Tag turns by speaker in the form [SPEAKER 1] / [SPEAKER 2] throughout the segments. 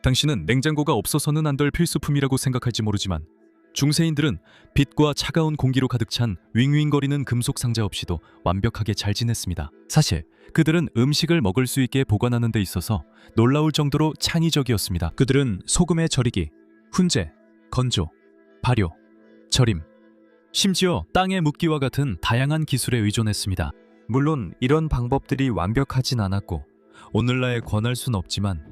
[SPEAKER 1] 당신은 냉장고가 없어서는 안 될 필수품이라고 생각할지 모르지만 중세인들은 빛과 차가운 공기로 가득 찬 윙윙거리는 금속 상자 없이도 완벽하게 잘 지냈습니다. 사실 그들은 음식을 먹을 수 있게 보관하는 데 있어서 놀라울 정도로 창의적이었습니다. 그들은 소금에 절이기, 훈제, 건조, 발효, 절임, 심지어 땅에 묻기와 같은 다양한 기술에 의존했습니다. 물론 이런 방법들이 완벽하진 않았고 오늘날 권할 순 없지만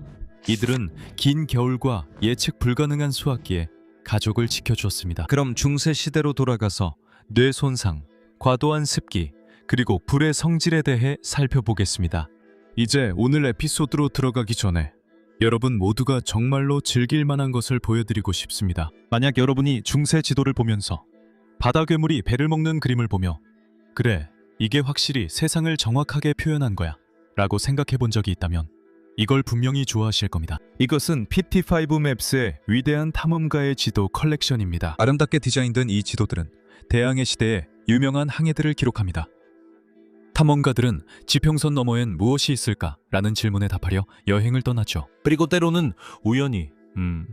[SPEAKER 1] 이들은 긴 겨울과 예측 불가능한 수확기에 가족을 지켜주었습니다. 그럼 중세 시대로 돌아가서 뇌 손상, 과도한 습기, 그리고 불의 성질에 대해 살펴보겠습니다. 이제 오늘 에피소드로 들어가기 전에 여러분 모두가 정말로 즐길 만한 것을 보여드리고 싶습니다. 만약 여러분이 중세 지도를 보면서 바다 괴물이 배를 먹는 그림을 보며 그래, 이게 확실히 세상을 정확하게 표현한 거야 라고 생각해 본 적이 있다면 이걸 분명히 좋아하실 겁니다. 이것은 PT5 맵스의 위대한 탐험가의 지도 컬렉션입니다. 아름답게 디자인된 이 지도들은 대항해 시대의 유명한 항해들을 기록합니다. 탐험가들은 지평선 너머엔 무엇이 있을까? 라는 질문에 답하려 여행을 떠났죠. 그리고 때로는 우연히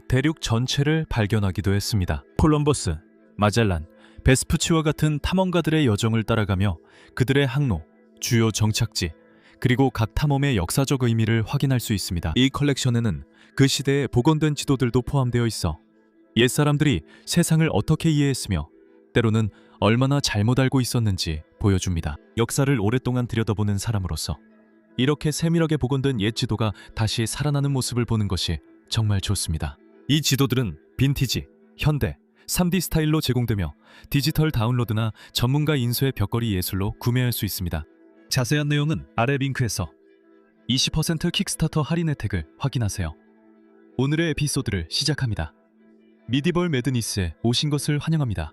[SPEAKER 1] 대륙 전체를 발견하기도 했습니다. 콜럼버스, 마젤란, 베스푸치와 같은 탐험가들의 여정을 따라가며 그들의 항로, 주요 정착지, 그리고 각 탐험의 역사적 의미를 확인할 수 있습니다. 이 컬렉션에는 그 시대에 복원된 지도들도 포함되어 있어 옛사람들이 세상을 어떻게 이해했으며 때로는 얼마나 잘못 알고 있었는지 보여줍니다. 역사를 오랫동안 들여다보는 사람으로서 이렇게 세밀하게 복원된 옛 지도가 다시 살아나는 모습을 보는 것이 정말 좋습니다. 이 지도들은 빈티지, 현대, 3D 스타일로 제공되며 디지털 다운로드나 전문가 인쇄 벽걸이 예술로 구매할 수 있습니다. 자세한 내용은 아래 링크에서 20% 킥스타터 할인 혜택을 확인하세요. 오늘의 에피소드를 시작합니다. 미디벌 매드니스에 오신 것을 환영합니다.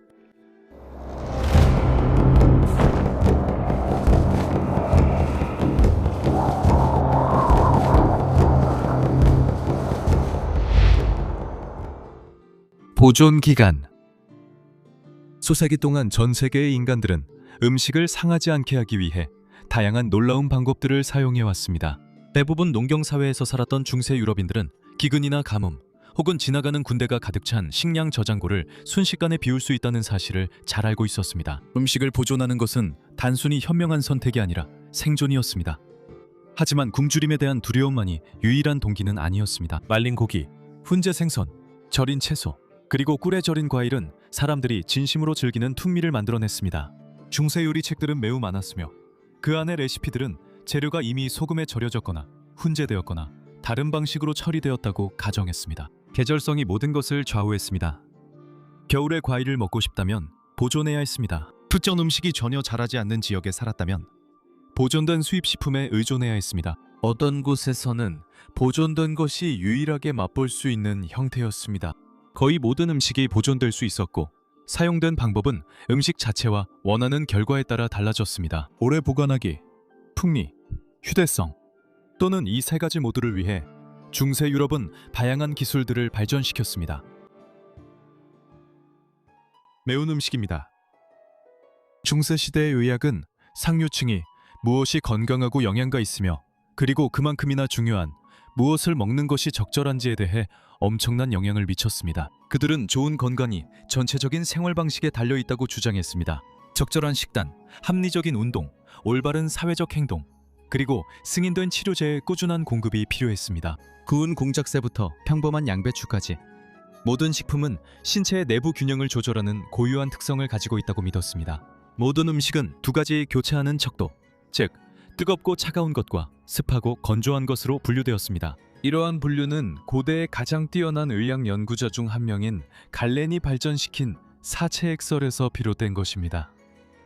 [SPEAKER 1] 보존 기간. 수세기 동안 전 세계의 인간들은 음식을 상하지 않게 하기 위해 다양한 놀라운 방법들을 사용해 왔습니다. 대부분 농경사회에서 살았던 중세 유럽인들은 기근이나 가뭄 혹은 지나가는 군대가 가득 찬 식량 저장고를 순식간에 비울 수 있다는 사실을 잘 알고 있었습니다. 음식을 보존하는 것은 단순히 현명한 선택이 아니라 생존이었습니다. 하지만 굶주림에 대한 두려움만이 유일한 동기는 아니었습니다. 말린 고기, 훈제 생선, 절인 채소, 그리고 꿀에 절인 과일은 사람들이 진심으로 즐기는 풍미를 만들어냈습니다. 중세 요리책들은 매우 많았으며 그 안의 레시피들은 재료가 이미 소금에 절여졌거나 훈제되었거나 다른 방식으로 처리되었다고 가정했습니다. 계절성이 모든 것을 좌우했습니다. 겨울에 과일을 먹고 싶다면 보존해야 했습니다. 특정 음식이 전혀 자라지 않는 지역에 살았다면 보존된 수입식품에 의존해야 했습니다. 어떤 곳에서는 보존된 것이 유일하게 맛볼 수 있는 형태였습니다. 거의 모든 음식이 보존될 수 있었고 사용된 방법은 음식 자체와 원하는 결과에 따라 달라졌습니다. 오래 보관하기, 풍미, 휴대성 또는 이 세 가지 모두를 위해 중세 유럽은 다양한 기술들을 발전시켰습니다. 매운 음식입니다. 중세 시대의 의학은 상류층이 무엇이 건강하고 영양가 있으며 그리고 그만큼이나 중요한 무엇을 먹는 것이 적절한지에 대해 엄청난 영향을 미쳤습니다. 그들은 좋은 건강이 전체적인 생활 방식에 달려 있다고 주장했습니다. 적절한 식단, 합리적인 운동, 올바른 사회적 행동, 그리고 승인된 치료제의 꾸준한 공급이 필요했습니다. 구운 공작새부터 평범한 양배추까지 모든 식품은 신체의 내부 균형을 조절하는 고유한 특성을 가지고 있다고 믿었습니다. 모든 음식은 두 가지 교차하는 척도, 즉 뜨겁고 차가운 것과 습하고 건조한 것으로 분류되었습니다. 이러한 분류는 고대의 가장 뛰어난 의학 연구자 중 한 명인 갈렌이 발전시킨 사체액설에서 비롯된 것입니다.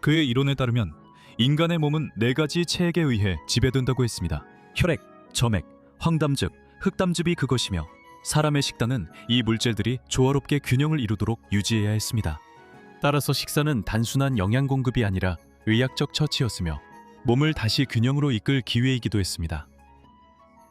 [SPEAKER 1] 그의 이론에 따르면 인간의 몸은 네 가지 체액에 의해 지배된다고 했습니다. 혈액, 점액, 황담즙, 흑담즙이 그것이며 사람의 식단은 이 물질들이 조화롭게 균형을 이루도록 유지해야 했습니다. 따라서 식사는 단순한 영양 공급이 아니라 의학적 처치였으며 몸을 다시 균형으로 이끌 기회이기도 했습니다.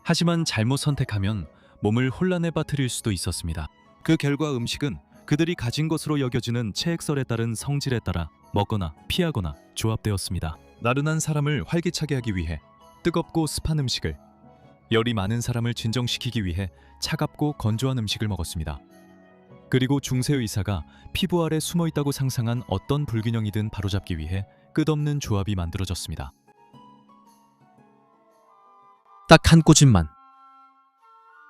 [SPEAKER 1] 하지만 잘못 선택하면 몸을 혼란에 빠뜨릴 수도 있었습니다. 그 결과 음식은 그들이 가진 것으로 여겨지는 체액설에 따른 성질에 따라 먹거나 피하거나 조합되었습니다. 나른한 사람을 활기차게 하기 위해 뜨겁고 습한 음식을, 열이 많은 사람을 진정시키기 위해 차갑고 건조한 음식을 먹었습니다. 그리고 중세 의사가 피부 아래 숨어 있다고 상상한 어떤 불균형이든 바로잡기 위해 끝없는 조합이 만들어졌습니다. 딱 한 꼬집만.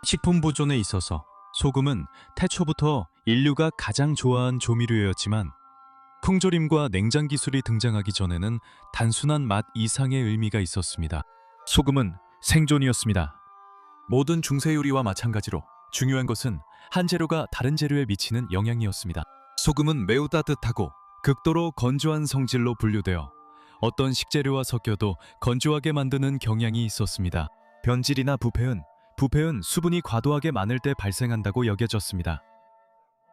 [SPEAKER 1] 식품 보존에 있어서 소금은 태초부터 인류가 가장 좋아한 조미료였지만 풍조림과 냉장 기술이 등장하기 전에는 단순한 맛 이상의 의미가 있었습니다. 소금은 생존이었습니다. 모든 중세 요리와 마찬가지로 중요한 것은 한 재료가 다른 재료에 미치는 영향이었습니다. 소금은 매우 따뜻하고 극도로 건조한 성질로 분류되어 어떤 식재료와 섞여도 건조하게 만드는 경향이 있었습니다. 변질이나 부패은 수분이 과도하게 많을 때 발생한다고 여겨졌습니다.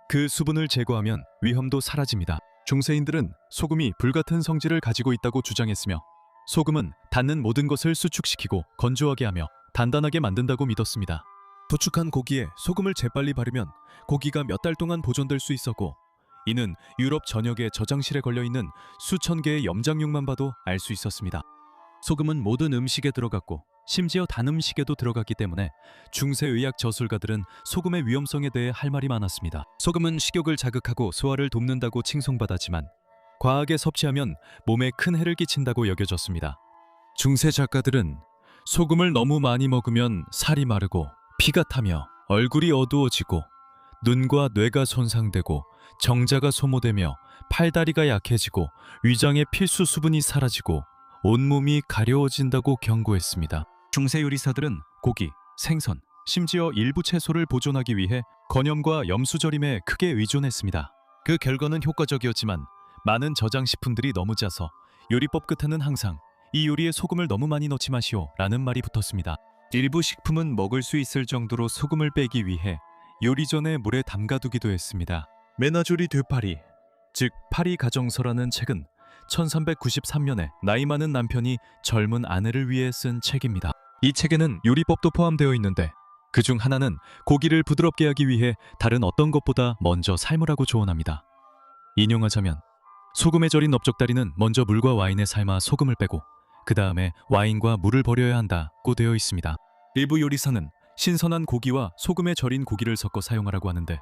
[SPEAKER 1] 그 수분을 제거하면 위험도 사라집니다. 중세인들은 소금이 불같은 성질을 가지고 있다고 주장했으며 소금은 닿는 모든 것을 수축시키고 건조하게 하며 단단하게 만든다고 믿었습니다. 도축한 고기에 소금을 재빨리 바르면 고기가 몇 달 동안 보존될 수 있었고, 이는 유럽 전역의 저장실에 걸려있는 수천 개의 염장육만 봐도 알 수 있었습니다. 소금은 모든 음식에 들어갔고 심지어 단 음식에도 들어갔기 때문에 중세의학 저술가들은 소금의 위험성에 대해 할 말이 많았습니다. 소금은 식욕을 자극하고 소화를 돕는다고 칭송받았지만 과하게 섭취하면 몸에 큰 해를 끼친다고 여겨졌습니다. 중세 작가들은 소금을 너무 많이 먹으면 살이 마르고 피가 타며 얼굴이 어두워지고 눈과 뇌가 손상되고 정자가 소모되며 팔다리가 약해지고 위장의 필수 수분이 사라지고 온몸이 가려워진다고 경고했습니다. 중세 요리사들은 고기, 생선, 심지어 일부 채소를 보존하기 위해 건염과 염수절임에 크게 의존했습니다. 그 결과는 효과적이었지만 많은 저장식품들이 너무 짜서 요리법 끝에는 항상 이 요리에 소금을 너무 많이 넣지 마시오 라는 말이 붙었습니다. 일부 식품은 먹을 수 있을 정도로 소금을 빼기 위해 요리 전에 물에 담가두기도 했습니다. 메나조리 드 파리, 즉 파리 가정서라는 책은 1393년에 나이 많은 남편이 젊은 아내를 위해 쓴 책입니다. 이 책에는 요리법도 포함되어 있는데 그중 하나는 고기를 부드럽게 하기 위해 다른 어떤 것보다 먼저 삶으라고 조언합니다. 인용하자면 소금에 절인 넓적다리는 먼저 물과 와인에 삶아 소금을 빼고 그 다음에 와인과 물을 버려야 한다고 되어 있습니다. 일부 요리사는 신선한 고기와 소금에 절인 고기를 섞어 사용하라고 하는데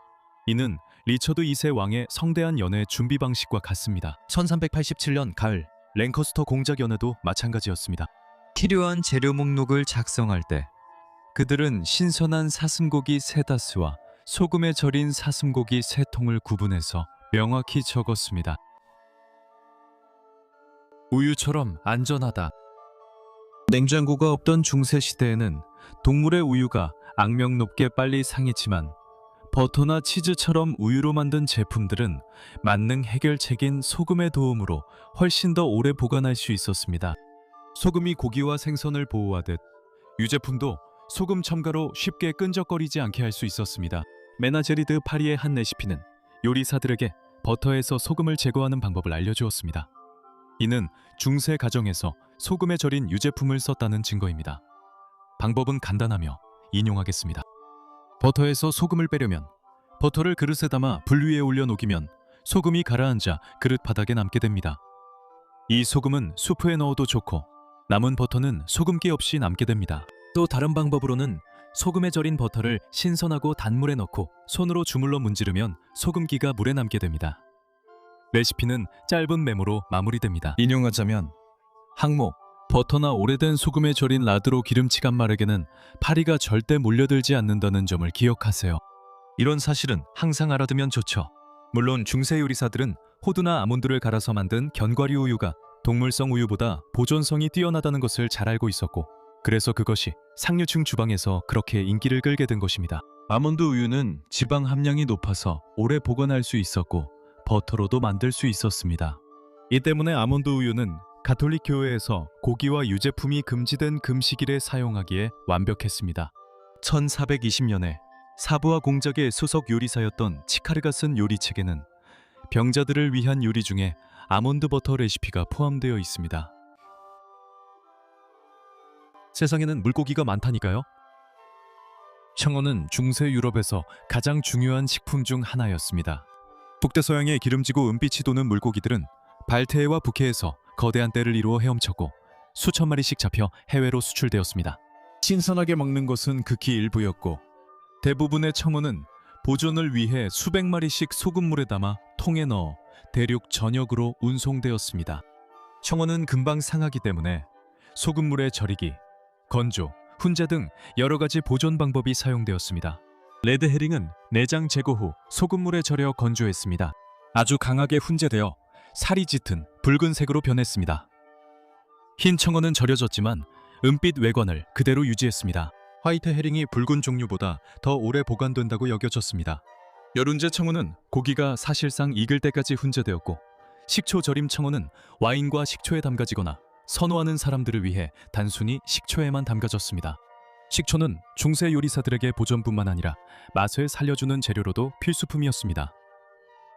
[SPEAKER 1] 이는 리처드 2세 왕의 성대한 연애 준비 방식과 같습니다. 1387년 가을 랭커스터 공작 연회도 마찬가지였습니다. 필요한 재료 목록을 작성할 때 그들은 신선한 사슴고기 3다스와 소금에 절인 사슴고기 3통을 구분해서 명확히 적었습니다. 우유처럼 안전하다. 냉장고가 없던 중세 시대에는 동물의 우유가 악명 높게 빨리 상했지만 버터나 치즈처럼 우유로 만든 제품들은 만능 해결책인 소금의 도움으로 훨씬 더 오래 보관할 수 있었습니다. 소금이 고기와 생선을 보호하듯 유제품도 소금 첨가로 쉽게 끈적거리지 않게 할 수 있었습니다. 메나제리 드 파리의 한 레시피는 요리사들에게 버터에서 소금을 제거하는 방법을 알려주었습니다. 이는 중세 가정에서 소금에 절인 유제품을 썼다는 증거입니다. 방법은 간단하며 인용하겠습니다. 버터에서 소금을 빼려면 버터를 그릇에 담아 불 위에 올려 녹이면 소금이 가라앉아 그릇 바닥에 남게 됩니다. 이 소금은 수프에 넣어도 좋고 남은 버터는 소금기 없이 남게 됩니다. 또 다른 방법으로는 소금에 절인 버터를 신선하고 단 물에 넣고 손으로 주물러 문지르면 소금기가 물에 남게 됩니다. 레시피는 짧은 메모로 마무리됩니다. 인용하자면 항목, 버터나 오래된 소금에 절인 라드로 기름칠한 말에게는 파리가 절대 몰려들지 않는다는 점을 기억하세요. 이런 사실은 항상 알아두면 좋죠. 물론 중세 요리사들은 호두나 아몬드를 갈아서 만든 견과류 우유가 동물성 우유보다 보존성이 뛰어나다는 것을 잘 알고 있었고 그래서 그것이 상류층 주방에서 그렇게 인기를 끌게 된 것입니다. 아몬드 우유는 지방 함량이 높아서 오래 보관할 수 있었고 버터로도 만들 수 있었습니다. 이 때문에 아몬드 우유는 가톨릭 교회에서 고기와 유제품이 금지된 금식일에 사용하기에 완벽했습니다. 1420년에 사부와 공작의 수석 요리사였던 치카르가 쓴 요리책에는 병자들을 위한 요리 중에 아몬드 버터 레시피가 포함되어 있습니다. 세상에는 물고기가 많다니까요. 청어는 중세 유럽에서 가장 중요한 식품 중 하나였습니다. 북대서양의 기름지고 은빛이 도는 물고기들은 발테해와 북해에서 거대한 떼를 이루어 헤엄쳤고 수천 마리씩 잡혀 해외로 수출되었습니다. 신선하게 먹는 것은 극히 일부였고 대부분의 청어는 보존을 위해 수백 마리씩 소금물에 담아 통에 넣어 대륙 전역으로 운송되었습니다. 청어는 금방 상하기 때문에 소금물에 절이기, 건조, 훈제 등 여러 가지 보존 방법이 사용되었습니다. 레드 헤링은 내장 제거 후 소금물에 절여 건조했습니다. 아주 강하게 훈제되어 살이 짙은 붉은색으로 변했습니다. 흰 청어는 절여졌지만 은빛 외관을 그대로 유지했습니다. 화이트 헤링이 붉은 종류보다 더 오래 보관된다고 여겨졌습니다. 여룬제 청어는 고기가 사실상 익을 때까지 훈제되었고 식초 절임 청어는 와인과 식초에 담가지거나 선호하는 사람들을 위해 단순히 식초에만 담가졌습니다. 식초는 중세 요리사들에게 보존뿐만 아니라 맛을 살려주는 재료로도 필수품이었습니다.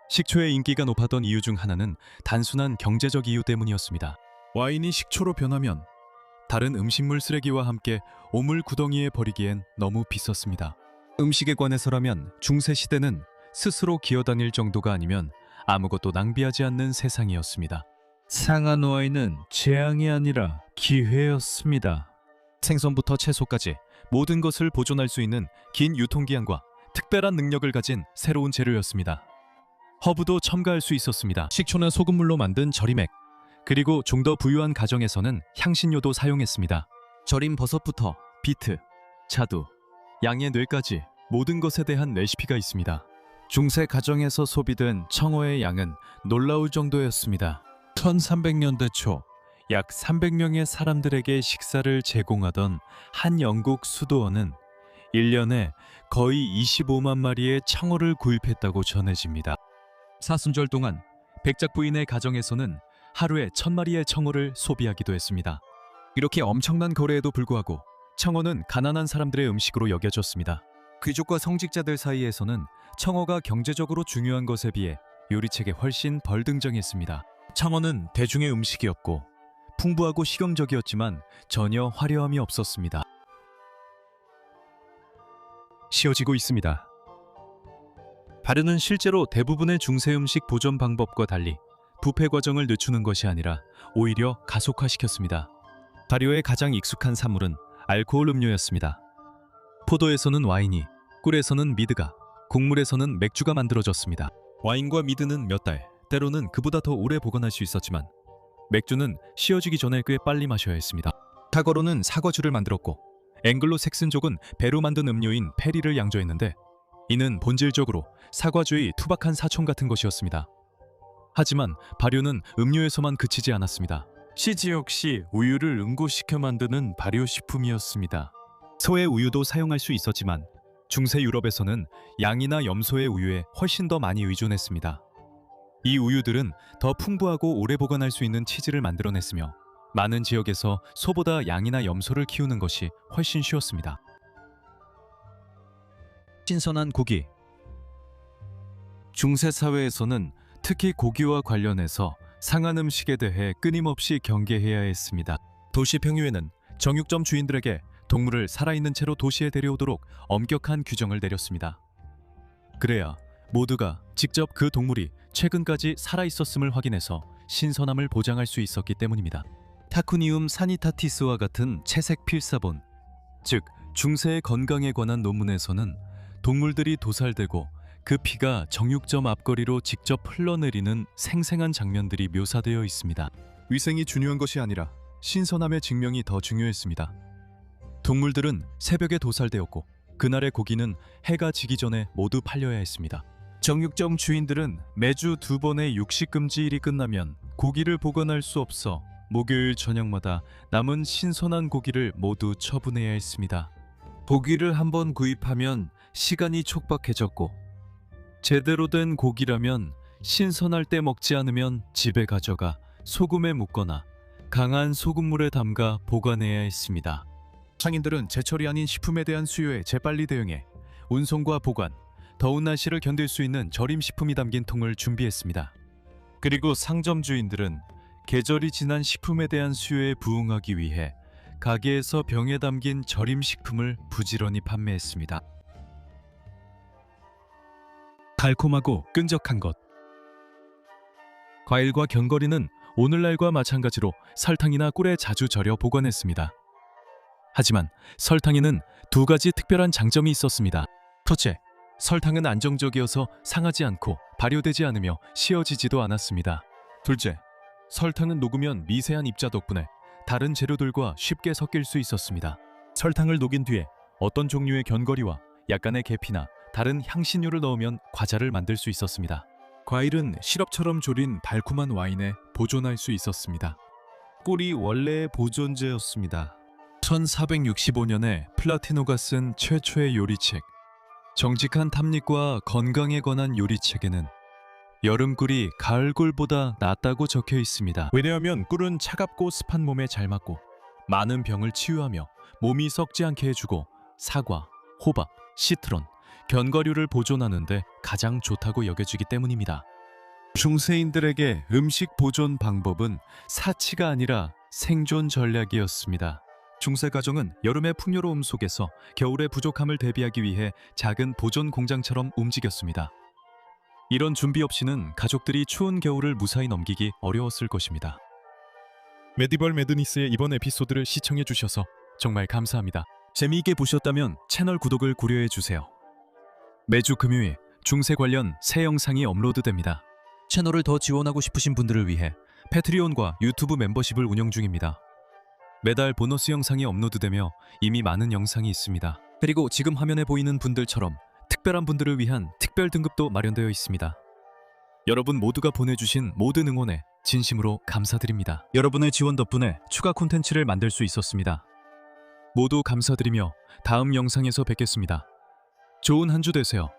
[SPEAKER 1] 식초의 인기가 높았던 이유 중 하나는 단순한 경제적 이유 때문이었습니다. 와인이 식초로 변하면 다른 음식물 쓰레기와 함께 오물 구덩이에 버리기엔 너무 비쌌습니다. 음식에 관해서라면 중세 시대는 스스로 기어다닐 정도가 아니면 아무것도 낭비하지 않는 세상이었습니다.
[SPEAKER 2] 상한 와인은 재앙이 아니라 기회였습니다.
[SPEAKER 1] 생선부터 채소까지 모든 것을 보존할 수 있는 긴 유통기한과 특별한 능력을 가진 새로운 재료였습니다. 허브도 첨가할 수 있었습니다. 식초는 소금물로 만든 절임액, 그리고 좀 더 부유한 가정에서는 향신료도 사용했습니다. 절임 버섯부터 비트, 자두, 양의 뇌까지 모든 것에 대한 레시피가 있습니다. 중세 가정에서 소비된 청어의 양은 놀라울 정도였습니다.
[SPEAKER 2] 1300년대 초 약 300명의 사람들에게 식사를 제공하던 한 영국 수도원은 1년에 거의 25만 마리의 청어를 구입했다고 전해집니다.
[SPEAKER 1] 사순절 동안 백작 부인의 가정에서는 하루에 1000마리의 청어를 소비하기도 했습니다. 이렇게 엄청난 거래에도 불구하고 청어는 가난한 사람들의 음식으로 여겨졌습니다. 귀족과 성직자들 사이에서는 청어가 경제적으로 중요한 것에 비해 요리책에 훨씬 벌등정했습니다. 청어는 대중의 음식이었고 풍부하고 실용적이었지만 전혀 화려함이 없었습니다. 씌워지고 있습니다. 발효는 실제로 대부분의 중세 음식 보존 방법과 달리 부패 과정을 늦추는 것이 아니라 오히려 가속화시켰습니다. 발효에 가장 익숙한 산물은 알코올 음료였습니다. 포도에서는 와인이, 꿀에서는 미드가, 곡물에서는 맥주가 만들어졌습니다. 와인과 미드는 몇 달, 때로는 그보다 더 오래 보관할 수 있었지만 맥주는 씌워지기 전에 꽤 빨리 마셔야 했습니다. 타거로는 사과주를 만들었고 앵글로 색슨족은 배로 만든 음료인 페리를 양조했는데 이는 본질적으로 사과주의 투박한 사촌 같은 것이었습니다. 하지만 발효는 음료에서만 그치지 않았습니다.
[SPEAKER 2] 치즈 역시 우유를 응고시켜 만드는 발효식품이었습니다.
[SPEAKER 1] 소의 우유도 사용할 수 있었지만 중세 유럽에서는 양이나 염소의 우유에 훨씬 더 많이 의존했습니다. 이 우유들은 더 풍부하고 오래 보관할 수 있는 치즈를 만들어냈으며 많은 지역에서 소보다 양이나 염소를 키우는 것이 훨씬 쉬웠습니다. 신선한 고기. 중세 사회에서는 특히 고기와 관련해서 상한 음식에 대해 끊임없이 경계해야 했습니다. 도시 평유에는 정육점 주인들에게 동물을 살아있는 채로 도시에 데려오도록 엄격한 규정을 내렸습니다. 그래야 모두가 직접 그 동물이 최근까지 살아있었음을 확인해서 신선함을 보장할 수 있었기 때문입니다. 타쿠니움 사니타티스와 같은 채색 필사본, 즉 중세의 건강에 관한 논문에서는 동물들이 도살되고 그 피가 정육점 앞거리로 직접 흘러내리는 생생한 장면들이 묘사되어 있습니다. 위생이 중요한 것이 아니라 신선함의 증명이 더 중요했습니다. 동물들은 새벽에 도살되었고 그날의 고기는 해가 지기 전에 모두 팔려야 했습니다. 정육점 주인들은 매주 2번의 육식금지일이 끝나면 고기를 보관할 수 없어 목요일 저녁마다 남은 신선한 고기를 모두 처분해야 했습니다. 고기를 한번 구입하면 시간이 촉박해졌고 제대로 된 고기라면 신선할 때 먹지 않으면 집에 가져가 소금에 묻거나 강한 소금물에 담가 보관해야 했습니다. 상인들은 제철이 아닌 식품에 대한 수요에 재빨리 대응해 운송과 보관, 더운 날씨를 견딜 수 있는 절임 식품이 담긴 통을 준비했습니다. 그리고 상점 주인들은 계절이 지난 식품에 대한 수요에 부응하기 위해 가게에서 병에 담긴 절임 식품을 부지런히 판매했습니다. 달콤하고 끈적한 것. 과일과 견과류는 오늘날과 마찬가지로 설탕이나 꿀에 자주 절여 보관했습니다. 하지만 설탕에는 두 가지 특별한 장점이 있었습니다. 첫째, 설탕은 안정적이어서 상하지 않고 발효되지 않으며 씌어지지도 않았습니다. 둘째, 설탕은 녹으면 미세한 입자 덕분에 다른 재료들과 쉽게 섞일 수 있었습니다. 설탕을 녹인 뒤에 어떤 종류의 견과류와 약간의 계피나 다른 향신료를 넣으면 과자를 만들 수 있었습니다. 과일은 시럽처럼 졸인 달콤한 와인에 보존할 수 있었습니다. 꿀이 원래의 보존제였습니다. 1465년에 플라티노가 쓴 최초의 요리책, 정직한 탐닉과 건강에 관한 요리책에는 여름꿀이 가을꿀보다 낫다고 적혀 있습니다. 왜냐하면 꿀은 차갑고 습한 몸에 잘 맞고 많은 병을 치유하며 몸이 썩지 않게 해주고 사과, 호박, 시트론, 견과류를 보존하는데 가장 좋다고 여겨지기 때문입니다. 중세인들에게 음식 보존 방법은 사치가 아니라 생존 전략이었습니다. 중세 가정은 여름의 풍요로움 속에서 겨울의 부족함을 대비하기 위해 작은 보존 공장처럼 움직였습니다. 이런 준비 없이는 가족들이 추운 겨울을 무사히 넘기기 어려웠을 것입니다. 메디벌 매드니스의 이번 에피소드를 시청해 주셔서 정말 감사합니다. 재미있게 보셨다면 채널 구독을 고려해 주세요. 매주 금요일 중세 관련 새 영상이 업로드됩니다. 채널을 더 지원하고 싶으신 분들을 위해 패트리온과 유튜브 멤버십을 운영 중입니다. 매달 보너스 영상이 업로드되며 이미 많은 영상이 있습니다. 그리고 지금 화면에 보이는 분들처럼 특별한 분들을 위한 특별 등급도 마련되어 있습니다. 여러분 모두가 보내주신 모든 응원에 진심으로 감사드립니다. 여러분의 지원 덕분에 추가 콘텐츠를 만들 수 있었습니다. 모두 감사드리며 다음 영상에서 뵙겠습니다. 좋은 한 주 되세요.